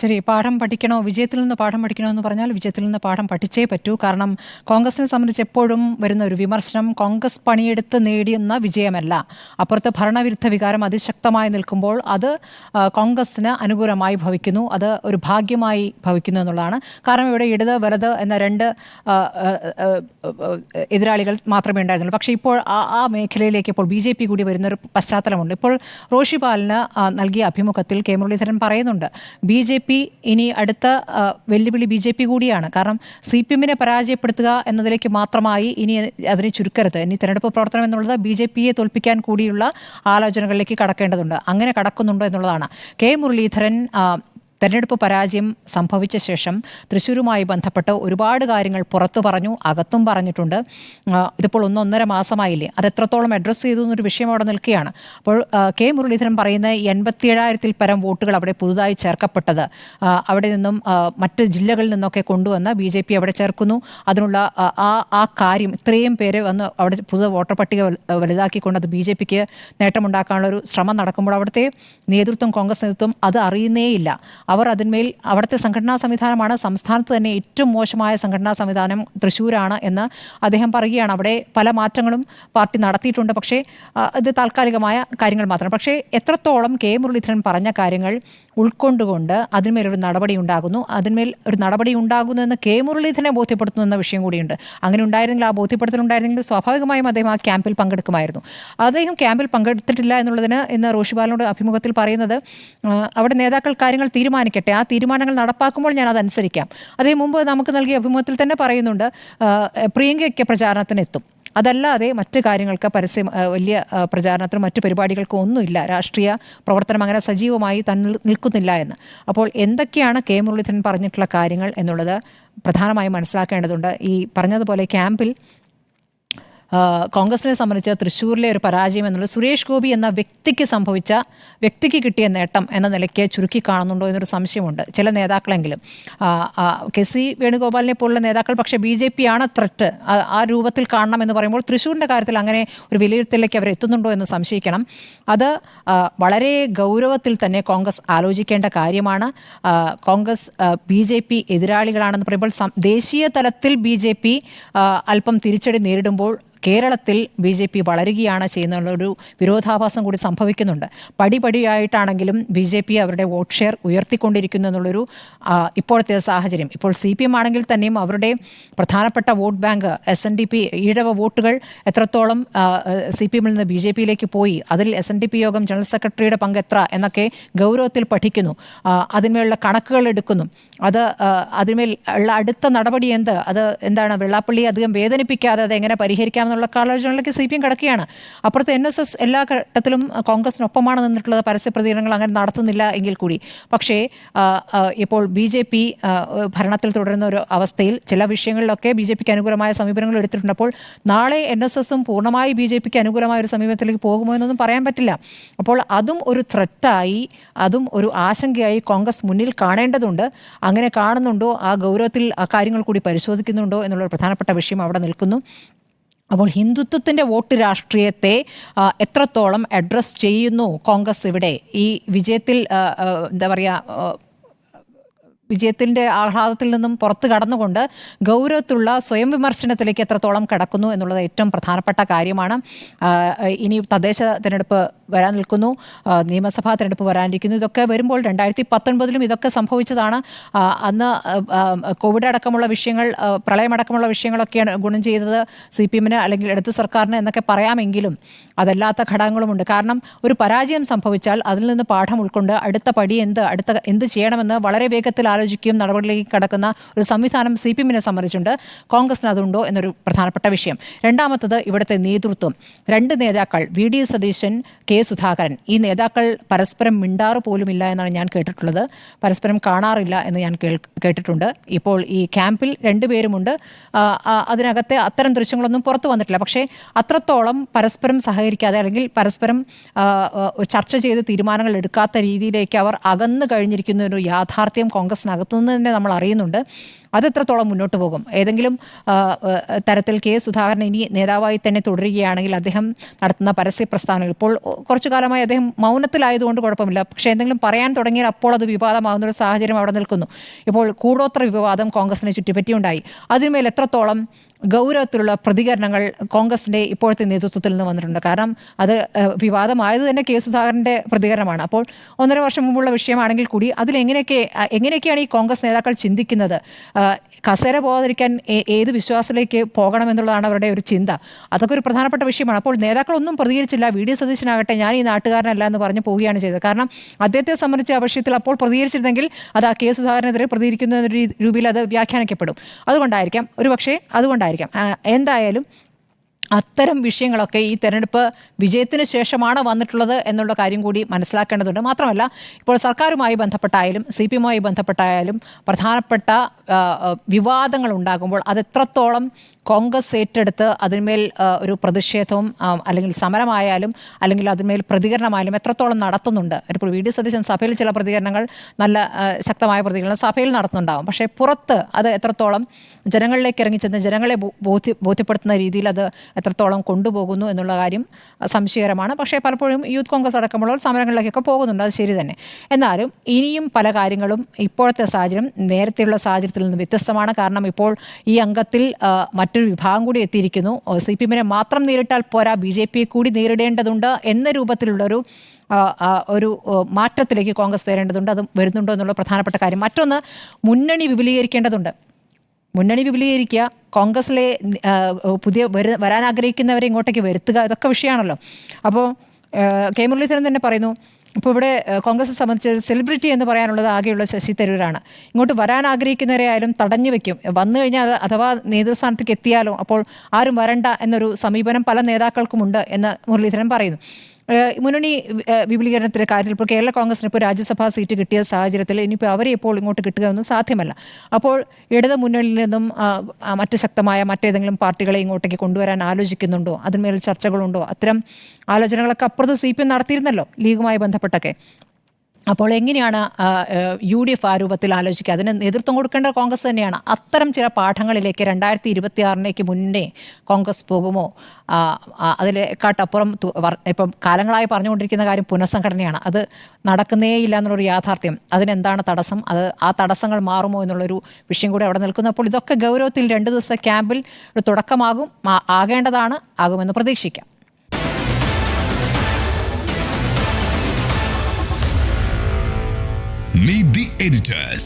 ശരി, പാഠം പഠിക്കണോ, വിജയത്തിൽ നിന്ന് പാഠം പഠിക്കണോ എന്ന് പറഞ്ഞാൽ വിജയത്തിൽ നിന്ന് പാഠം പഠിച്ചേ പറ്റൂ. കാരണം കോൺഗ്രസിനെ സംബന്ധിച്ച് എപ്പോഴും വരുന്ന ഒരു വിമർശനം കോൺഗ്രസ് പണിയെടുത്ത് നേടിയെന്ന വിജയമല്ല. അപ്പുറത്ത് ഭരണവിരുദ്ധ വികാരം അതിശക്തമായി നിൽക്കുമ്പോൾ അത് കോൺഗ്രസിന് അനുകൂലമായി ഭവിക്കുന്നു, അത് ഒരു ഭാഗ്യമായി ഭവിക്കുന്നു എന്നുള്ളതാണ്. കാരണം ഇവിടെ ഇടത് വലത് എന്ന രണ്ട് എതിരാളികൾ മാത്രമേ ഉണ്ടായിരുന്നുള്ളൂ. പക്ഷേ ഇപ്പോൾ ആ മേഖലയിലേക്ക് ഇപ്പോൾ BJP കൂടി വരുന്നൊരു പശ്ചാത്തലമുണ്ട്. ഇപ്പോൾ റോഷിപാലിന് നൽകിയ അഭിമുഖത്തിൽ കെ മുരളീധരൻ പറയുന്നുണ്ട്, BJP ഇനി അടുത്ത വെല്ലുവിളി BJP കൂടിയാണ്. കാരണം CPM-നെ പരാജയപ്പെടുത്തുക എന്നതിലേക്ക് മാത്രമായി ഇനി അതിനെ ചുരുക്കരുത്. ഇനി തെരഞ്ഞെടുപ്പ് പ്രവർത്തനം എന്നുള്ളത് BJP-യെ തോൽപ്പിക്കാൻ കൂടിയുള്ള ആലോചനകളിലേക്ക് കടക്കേണ്ടതുണ്ട്. അങ്ങനെ കടക്കുന്നുണ്ടോ എന്നുള്ളതാണ്. കെ മുരളീധരൻ തെരഞ്ഞെടുപ്പ് പരാജയം സംഭവിച്ച ശേഷം തൃശ്ശൂരുമായി ബന്ധപ്പെട്ട് ഒരുപാട് കാര്യങ്ങൾ പുറത്തു പറഞ്ഞു, അകത്തും പറഞ്ഞിട്ടുണ്ട്. ഇതിപ്പോൾ 1.5 മാസമായില്ലേ, അത് എത്രത്തോളം അഡ്രസ്സ് ചെയ്തു എന്നൊരു വിഷയം അവിടെ നിൽക്കുകയാണ്. അപ്പോൾ കെ മുരളീധരൻ പറയുന്ന 87,000-ൽ പരം വോട്ടുകൾ അവിടെ പുതുതായി ചേർക്കപ്പെട്ടത് അവിടെ നിന്നും മറ്റ് ജില്ലകളിൽ നിന്നൊക്കെ കൊണ്ടുവന്ന് BJP അവിടെ ചേർക്കുന്നു. അതിനുള്ള ആ കാര്യം ഇത്രയും പേര് വന്ന് അവിടെ പുതിയ വോട്ടർ പട്ടിക വലുതാക്കിക്കൊണ്ട് അത് BJP-ക്ക് നേട്ടമുണ്ടാക്കാനുള്ള ഒരു ശ്രമം നടക്കുമ്പോൾ അവിടുത്തെ നേതൃത്വം, കോൺഗ്രസ് നേതൃത്വം അത് അറിയുന്നേയില്ല. അവർ അതിന്മേൽ അവിടുത്തെ സംഘടനാ സംവിധാനമാണ് സംസ്ഥാനത്ത് തന്നെ ഏറ്റവും മോശമായ സംഘടനാ സംവിധാനം തൃശ്ശൂരാണ് എന്ന് അദ്ദേഹം പറയുകയാണ്. അവിടെ പല മാറ്റങ്ങളും പാർട്ടി നടത്തിയിട്ടുണ്ട്, പക്ഷേ ഇത് താൽക്കാലികമായ കാര്യങ്ങൾ മാത്രം. പക്ഷേ എത്രത്തോളം കെ മുരളീധരൻ പറഞ്ഞ കാര്യങ്ങൾ ഉൾക്കൊണ്ടുകൊണ്ട് അതിന്മേലൊരു നടപടി ഉണ്ടാകുന്നു, അതിന്മേൽ ഒരു നടപടി ഉണ്ടാകുന്നു എന്ന് കെ മുരളീധരനെ ബോധ്യപ്പെടുത്തുന്നു എന്ന വിഷയം കൂടിയുണ്ട്. അങ്ങനെ ഉണ്ടായിരുന്നെങ്കിൽ, ആ ബോധ്യപ്പെടുത്തലുണ്ടായിരുന്നെങ്കിൽ സ്വാഭാവികമായും അദ്ദേഹം ആ ക്യാമ്പിൽ പങ്കെടുക്കുമായിരുന്നു. അദ്ദേഹം ക്യാമ്പിൽ പങ്കെടുത്തിട്ടില്ല എന്നുള്ളതിന് ഇന്ന് റോഷിപാലിനോട് അഭിമുഖത്തിൽ പറയുന്നത്, അവിടെ നേതാക്കൾ കാര്യങ്ങൾ തീരുമാനിക്കട്ടെ, ആ തീരുമാനങ്ങൾ നടപ്പാക്കുമ്പോൾ ഞാൻ അതനുസരിക്കാം. അതേ മുമ്പ് നമുക്ക് നൽകിയ അഭിമുഖത്തിൽ തന്നെ പറയുന്നുണ്ട്, പ്രിയങ്കയ്ക്ക് പ്രചാരണത്തിന് എത്തും, അതല്ലാതെ മറ്റ് കാര്യങ്ങൾക്ക് വലിയ പ്രചാരണത്തിനും മറ്റു പരിപാടികൾക്കും ഒന്നുമില്ല, രാഷ്ട്രീയ പ്രവർത്തനം അങ്ങനെ സജീവമായി നിൽക്കുന്നില്ല എന്ന്. അപ്പോൾ എന്തൊക്കെയാണ് കെ മുരളീധരൻ പറഞ്ഞിട്ടുള്ള കാര്യങ്ങൾ എന്നുള്ളത് പ്രധാനമായും മനസ്സിലാക്കേണ്ടതുണ്ട്. ഈ പറഞ്ഞതുപോലെ ക്യാമ്പിൽ കോൺഗ്രസിനെ സംബന്ധിച്ച് തൃശ്ശൂരിലെ ഒരു പരാജയം എന്നുള്ളത് സുരേഷ് ഗോപി എന്ന വ്യക്തിക്ക് കിട്ടിയ നേട്ടം എന്ന നിലയ്ക്ക് ചുരുക്കി കാണുന്നുണ്ടോ എന്നൊരു സംശയമുണ്ട് ചില നേതാക്കളെങ്കിലും. KC വേണുഗോപാലിനെ പോലുള്ള നേതാക്കൾ പക്ഷേ BJP ആണ് ത്രെറ്റ്, ആ രൂപത്തിൽ കാണണം എന്ന് പറയുമ്പോൾ തൃശ്ശൂരിൻ്റെ കാര്യത്തിൽ അങ്ങനെ ഒരു വിലയിരുത്തലിലേക്ക് അവർ എത്തുന്നുണ്ടോ എന്ന് സംശയിക്കണം. അത് വളരെ ഗൗരവത്തിൽ തന്നെ കോൺഗ്രസ് ആലോചിക്കേണ്ട കാര്യമാണ്. കോൺഗ്രസ് BJP എതിരാളികളാണെന്ന് പറയുമ്പോൾ ദേശീയ തലത്തിൽ BJP അല്പം തിരിച്ചടി നേരിടുമ്പോൾ കേരളത്തിൽ BJP വളരുകയാണ് ചെയ്യുന്നുള്ളൊരു വിരോധാഭാസം കൂടി സംഭവിക്കുന്നുണ്ട്. പടിപടിയായിട്ടാണെങ്കിലും BJP അവരുടെ വോട്ട് ഷെയർ ഉയർത്തിക്കൊണ്ടിരിക്കുന്നു എന്നുള്ളൊരു ഇപ്പോഴത്തെ സാഹചര്യം. ഇപ്പോൾ CPM ആണെങ്കിൽ തന്നെയും അവരുടെ പ്രധാനപ്പെട്ട വോട്ട് ബാങ്ക് SNDP ഈഴവ വോട്ടുകൾ എത്രത്തോളം CPM-ൽ നിന്ന് BJP-യിലേക്ക് പോയി, അതിൽ SNDP യോഗം ജനറൽ സെക്രട്ടറിയുടെ പങ്ക് എത്ര എന്നൊക്കെ ഗൗരവത്തിൽ പഠിക്കുന്നു, അതിന്മേലുള്ള കണക്കുകൾ എടുക്കുന്നു. അതിന്മേൽ ഉള്ള അടുത്ത നടപടി എന്താണ് വെള്ളാപ്പള്ളിയെ അധികം വേദനിപ്പിക്കാതെ അത് എങ്ങനെ പരിഹരിക്കാമെന്നുള്ള ആലോചനകളിലേക്ക് CPM കിടക്കുകയാണ്. അപ്പുറത്ത് NSS എല്ലാ ഘട്ടത്തിലും കോൺഗ്രസിനൊപ്പമാണ് നിന്നിട്ടുള്ളത്, പരസ്യ പ്രതികരണങ്ങൾ അങ്ങനെ നടത്തുന്നില്ല എങ്കിൽ കൂടി. പക്ഷേ ഇപ്പോൾ BJP ഭരണത്തിൽ തുടരുന്ന ഒരു അവസ്ഥയിൽ ചില വിഷയങ്ങളിലൊക്കെ BJP-ക്ക് അനുകൂലമായ സമീപനങ്ങൾ എടുത്തിട്ടുണ്ട്. അപ്പോൾ നാളെ NSS-ഉം പൂർണ്ണമായി BJP-ക്ക് അനുകൂലമായ ഒരു സമീപനത്തിലേക്ക് പോകുമോ എന്നൊന്നും പറയാൻ പറ്റില്ല. അപ്പോൾ അതും ഒരു ത്രെറ്റായി, അതും ഒരു ആശങ്കയായി കോൺഗ്രസ് മുന്നിൽ കാണേണ്ടതുണ്ട്. അങ്ങനെ കാണുന്നുണ്ടോ, ആ ഗൗരവത്തിൽ ആ കാര്യങ്ങൾ കൂടി പരിശോധിക്കുന്നുണ്ടോ എന്നുള്ള പ്രധാനപ്പെട്ട വിഷയം അവിടെ നിൽക്കുന്നു. അപ്പോൾ ഹിന്ദുത്വത്തിൻ്റെ വോട്ട് രാഷ്ട്രീയത്തെ എത്രത്തോളം അഡ്രസ്സ് ചെയ്യുന്നു കോൺഗ്രസ് ഇവിടെ ഈ വിജയത്തിൽ, വിജയത്തിൻ്റെ ആഹ്ലാദത്തിൽ നിന്നും പുറത്തു കടന്നുകൊണ്ട് ഗൗരവത്തിലുള്ള സ്വയം വിമർശനത്തിലേക്ക് എത്രത്തോളം കടക്കുന്നു എന്നുള്ളത് ഏറ്റവും പ്രധാനപ്പെട്ട കാര്യമാണ്. ഇനി തദ്ദേശ തിരഞ്ഞെടുപ്പ് വരാൻ നിൽക്കുന്നു, നിയമസഭാ തിരഞ്ഞെടുപ്പ് വരാനിരിക്കുന്നു. ഇതൊക്കെ വരുമ്പോൾ 2019-ലും ഇതൊക്കെ സംഭവിച്ചതാണ്. അന്ന് കോവിഡ് അടക്കമുള്ള വിഷയങ്ങൾ, പ്രളയമടക്കമുള്ള വിഷയങ്ങളൊക്കെയാണ് ഗുണം ചെയ്തത് CPM-ന് അല്ലെങ്കിൽ ഇടത് സർക്കാരിന് എന്നൊക്കെ പറയാമെങ്കിലും അതല്ലാത്ത ഘടകങ്ങളുമുണ്ട്. കാരണം ഒരു പരാജയം സംഭവിച്ചാൽ അതിൽ നിന്ന് പാഠം ഉൾക്കൊണ്ട് അടുത്ത പടി എന്ത് ചെയ്യണമെന്ന് വളരെ വേഗത്തിൽ ആലോചിക്കുകയും നടപടിയിലേക്ക് കടക്കുന്ന ഒരു സംവിധാനം CPM-നെ സംബന്ധിച്ചുണ്ട്. കോൺഗ്രസിന് അതുണ്ടോ എന്നൊരു പ്രധാനപ്പെട്ട വിഷയം. രണ്ടാമത്തത് ഇവിടുത്തെ നേതൃത്വം. 2 നേതാക്കൾ, VD സതീശൻ, K സുധാകരൻ, ഈ നേതാക്കൾ പരസ്പരം മിണ്ടാറ് പോലുമില്ല എന്നാണ് ഞാൻ കേട്ടിട്ടുള്ളത്. പരസ്പരം കാണാറില്ല എന്ന് ഞാൻ കേട്ടിട്ടുണ്ട്. ഇപ്പോൾ ഈ ക്യാമ്പിൽ 2 പേരുമുണ്ട്. അതിനകത്തെ അത്തരം ദൃശ്യങ്ങളൊന്നും പുറത്തു വന്നിട്ടില്ല. പക്ഷേ അത്രത്തോളം പരസ്പരം സഹകരിക്കാതെ അല്ലെങ്കിൽ പരസ്പരം ചർച്ച ചെയ്ത് തീരുമാനങ്ങൾ എടുക്കാത്ത രീതിയിലേക്ക് അവർ അകന്നു കഴിഞ്ഞിരിക്കുന്ന ഒരു യാഥാർത്ഥ്യം കോൺഗ്രസ് കോൺഗ്രസിനകത്തു നിന്ന് തന്നെ നമ്മൾ അറിയുന്നുണ്ട്. അതെത്രത്തോളം മുന്നോട്ട് പോകും? ഏതെങ്കിലും തരത്തിൽ കെ സുധാകരൻ ഇനി നേതാവായി തന്നെ തുടരുകയാണെങ്കിൽ അദ്ദേഹം നടത്തുന്ന പരസ്യ പ്രസ്താവനകൾ, ഇപ്പോൾ കുറച്ചു കാലമായി അദ്ദേഹം മൗനത്തിലായതുകൊണ്ട് കുഴപ്പമില്ല, പക്ഷേ എന്തെങ്കിലും പറയാൻ തുടങ്ങിയാൽ അപ്പോൾ അത് വിവാദമാകുന്നൊരു സാഹചര്യം അവിടെ നിൽക്കുന്നു. ഇപ്പോൾ കൂടോത്ര വിവാദം കോൺഗ്രസിനെ ചുറ്റിപ്പറ്റിയുണ്ടായി. അതിന്മേൽ എത്രത്തോളം ഗൗരവത്തിലുള്ള പ്രതികരണങ്ങൾ കോൺഗ്രസിൻ്റെ ഇപ്പോഴത്തെ നേതൃത്വത്തിൽ നിന്ന് വന്നിട്ടുണ്ട്? കാരണം അത് വിവാദമായത് തന്നെ കെ സുധാകരൻ്റെ പ്രതികരണമാണ്. അപ്പോൾ 1.5 വർഷം മുമ്പുള്ള വിഷയമാണെങ്കിൽ കൂടി എങ്ങനെയൊക്കെയാണ് ഈ കോൺഗ്രസ് നേതാക്കൾ ചിന്തിക്കുന്നത്? കസേര പോകാതിരിക്കാൻ ഏത് വിശ്വാസത്തിലേക്ക് പോകണമെന്നുള്ളതാണ് അവരുടെ ഒരു ചിന്ത. അതൊക്കെ ഒരു പ്രധാനപ്പെട്ട വിഷയമാണ്. അപ്പോൾ നേതാക്കളൊന്നും പ്രതികരിച്ചില്ല. വി ഡി സതീശനാകട്ടെ ഞാൻ ഈ നാട്ടുകാരനല്ല എന്ന് പറഞ്ഞ് പോവുകയാണ് ചെയ്തത്. കാരണം അദ്ദേഹത്തെ സംബന്ധിച്ച ആ വിഷയത്തിൽ അപ്പോൾ പ്രതികരിച്ചിരുന്നെങ്കിൽ അത് ആ കെ സുധാകരനെതിരെ പ്രതികരിക്കുന്ന രൂപയിൽ അത് വ്യാഖ്യാനിക്കപ്പെടും. അതുകൊണ്ടായിരിക്കാം എന്തായാലും അത്തരം വിഷയങ്ങളൊക്കെ ഈ തെരഞ്ഞെടുപ്പ് വിജയത്തിന് ശേഷമാണ് വന്നിട്ടുള്ളത് എന്നുള്ള കാര്യം കൂടി മനസ്സിലാക്കേണ്ടതുണ്ട്. മാത്രമല്ല, ഇപ്പോൾ സർക്കാരുമായി ബന്ധപ്പെട്ടായാലും CPM-മായി ബന്ധപ്പെട്ടായാലും പ്രധാനപ്പെട്ട വിവാദങ്ങൾ ഉണ്ടാകുമ്പോൾ അതെത്രത്തോളം കോൺഗ്രസ് ഏറ്റെടുത്ത് അതിന്മേൽ ഒരു പ്രതിഷേധവും അല്ലെങ്കിൽ സമരമായാലും അല്ലെങ്കിൽ അതിന്മേൽ പ്രതികരണമായാലും എത്രത്തോളം നടത്തുന്നുണ്ട്. ഇപ്പോൾ വി ഡി സതീശൻ സഭയിൽ ചില പ്രതികരണങ്ങൾ, നല്ല ശക്തമായ പ്രതികരണം സഭയിൽ നടത്തുന്നുണ്ടാകും. പക്ഷേ പുറത്ത് അത് എത്രത്തോളം ജനങ്ങളിലേക്ക് ഇറങ്ങിച്ചെന്ന് ജനങ്ങളെ ബോധ്യപ്പെടുത്തുന്ന രീതിയിൽ അത് എത്രത്തോളം കൊണ്ടുപോകുന്നു എന്നുള്ള കാര്യം സംശയകരമാണ്. പക്ഷേ പലപ്പോഴും യൂത്ത് കോൺഗ്രസ് അടക്കമുള്ള സമരങ്ങളിലേക്കൊക്കെ പോകുന്നുണ്ട്, അത് ശരി തന്നെ. എന്നാലും ഇനിയും പല കാര്യങ്ങളും ഇപ്പോഴത്തെ സാഹചര്യം നേരത്തെയുള്ള സാഹചര്യത്തിൽ നിന്ന് വ്യത്യസ്തമാണ്. കാരണം ഇപ്പോൾ ഈ അംഗത്തിൽ മറ്റൊരു വിഭാഗം കൂടി എത്തിയിരിക്കുന്നു. CPM-നെ മാത്രം നേരിട്ടാൽ പോരാ, BJP-യെ കൂടി നേരിടേണ്ടതുണ്ട് എന്ന രൂപത്തിലുള്ളൊരു മാറ്റത്തിലേക്ക് കോൺഗ്രസ് വരേണ്ടതുണ്ട്. അത് വരുന്നുണ്ടോ എന്നുള്ള പ്രധാനപ്പെട്ട കാര്യം. മറ്റൊന്ന്, മുന്നണി വിപുലീകരിക്കേണ്ടതുണ്ട്. മുന്നണി വിപുലീകരിക്കുക, കോൺഗ്രസിലെ വരാൻ ആഗ്രഹിക്കുന്നവരെ ഇങ്ങോട്ടേക്ക് വരുത്തുക, ഇതൊക്കെ വിഷയമാണല്ലോ. അപ്പോൾ കെ മുരളീധരൻ തന്നെ പറയുന്നു, ഇപ്പോൾ ഇവിടെ കോൺഗ്രസ് സംബന്ധിച്ച് സെലിബ്രിറ്റി എന്ന് പറയാനുള്ളത് ആകെയുള്ള ശശി തരൂരാണ്. ഇങ്ങോട്ട് വരാൻ ആഗ്രഹിക്കുന്നവരെ ആയാലും തടഞ്ഞു വെക്കും. വന്നു കഴിഞ്ഞാൽ അഥവാ നേതൃസ്ഥാനത്തേക്ക് എത്തിയാലോ അപ്പോൾ ആരും വരണ്ട എന്നൊരു സമീപനം പല നേതാക്കൾക്കുമുണ്ട് എന്ന് മുരളീധരൻ പറയുന്നു. മുന്നണി വിപുലീകരണത്തിൻ്റെ കാര്യത്തിൽ ഇപ്പോൾ കേരള കോൺഗ്രസിന് ഇപ്പോൾ രാജ്യസഭാ സീറ്റ് കിട്ടിയ സാഹചര്യത്തിൽ ഇനിയിപ്പോൾ അവരെ ഇപ്പോൾ ഇങ്ങോട്ട് കിട്ടുക ഒന്നും സാധ്യമല്ല. അപ്പോൾ ഇടത് മുന്നണിയിൽ നിന്നും മറ്റ് ശക്തമായ മറ്റേതെങ്കിലും പാർട്ടികളെ ഇങ്ങോട്ടേക്ക് കൊണ്ടുവരാൻ ആലോചിക്കുന്നുണ്ടോ? അതിന്മേൽ ചർച്ചകളുണ്ടോ? അത്തരം ആലോചനകളൊക്കെ അപ്പുറത്ത് CPM നടത്തിയിരുന്നല്ലോ ലീഗുമായി ബന്ധപ്പെട്ടൊക്കെ. അപ്പോൾ എങ്ങനെയാണ് UDF ആ രൂപത്തിൽ ആലോചിക്കുക? അതിന് നേതൃത്വം കൊടുക്കേണ്ട കോൺഗ്രസ് തന്നെയാണ്. അത്തരം ചില പാഠങ്ങളിലേക്ക് 2026 മുന്നേ കോൺഗ്രസ് പോകുമോ? അതിലേക്കാട്ടപ്പുറം ഇപ്പം കാലങ്ങളായി പറഞ്ഞുകൊണ്ടിരിക്കുന്ന കാര്യം പുനഃസംഘടനയാണ്. അത് നടക്കുന്നേയില്ല എന്നുള്ളൊരു യാഥാർത്ഥ്യം. അതിനെന്താണ് തടസ്സം? ആ തടസ്സങ്ങൾ മാറുമോ എന്നുള്ളൊരു വിഷയം കൂടി അവിടെ നിൽക്കുന്നു. അപ്പോൾ ഇതൊക്കെ ഗൗരവത്തിൽ 2 ദിവസത്തെ ക്യാമ്പിൽ ഒരു ആകുമെന്ന് പ്രതീക്ഷിക്കാം. Meet the editors.